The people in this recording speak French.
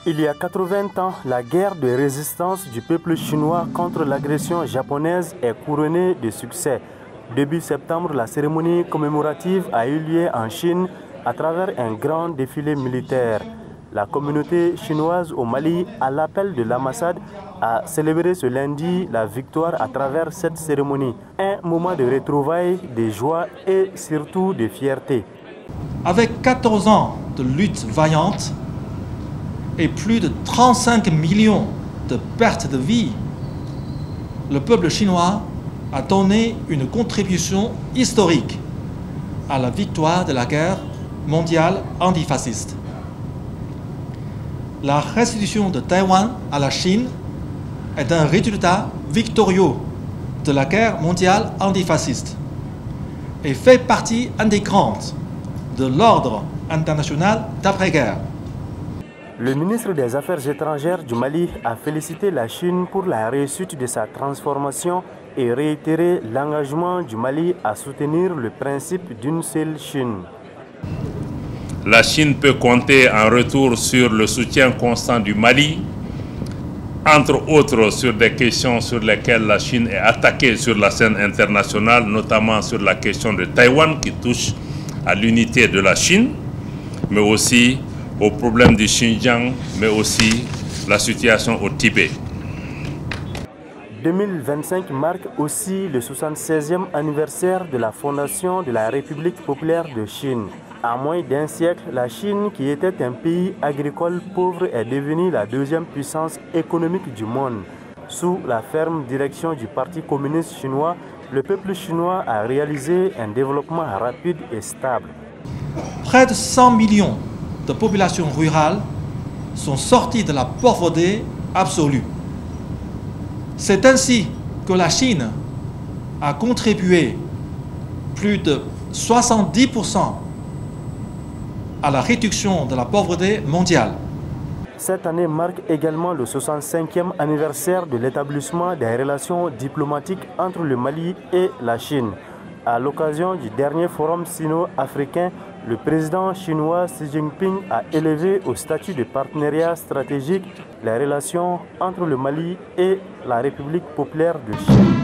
Il y a 80 ans, la guerre de résistance du peuple chinois contre l'agression japonaise est couronnée de succès. Début septembre, la cérémonie commémorative a eu lieu en Chine à travers un grand défilé militaire. La communauté chinoise au Mali, à l'appel de l'ambassade, a célébré ce lundi la victoire à travers cette cérémonie. Un moment de retrouvailles, de joie et surtout de fierté. Avec 14 ans de lutte vaillante et plus de 35 millions de pertes de vie, le peuple chinois a donné une contribution historique à la victoire de la guerre mondiale antifasciste. La restitution de Taïwan à la Chine est un résultat victorieux de la guerre mondiale antifasciste et fait partie intégrante de l'ordre international d'après-guerre. Le ministre des Affaires étrangères du Mali a félicité la Chine pour la réussite de sa transformation et réitéré l'engagement du Mali à soutenir le principe d'une seule Chine. La Chine peut compter en retour sur le soutien constant du Mali, entre autres sur des questions sur lesquelles la Chine est attaquée sur la scène internationale, notamment sur la question de Taïwan qui touche à l'unité de la Chine, mais aussi au problème du Xinjiang, mais aussi la situation au Tibet. 2025 marque aussi le 76e anniversaire de la fondation de la République populaire de Chine. En moins d'un siècle, la Chine, qui était un pays agricole pauvre, est devenue la deuxième puissance économique du monde. Sous la ferme direction du Parti communiste chinois, le peuple chinois a réalisé un développement rapide et stable. Près de 100 millions de populations rurales sont sorties de la pauvreté absolue. C'est ainsi que la Chine a contribué plus de 70% à la réduction de la pauvreté mondiale. Cette année marque également le 65e anniversaire de l'établissement des relations diplomatiques entre le Mali et la Chine. À l'occasion du dernier forum sino-africain, le président chinois Xi Jinping a élevé au statut de partenariat stratégique les relations entre le Mali et la République populaire de Chine.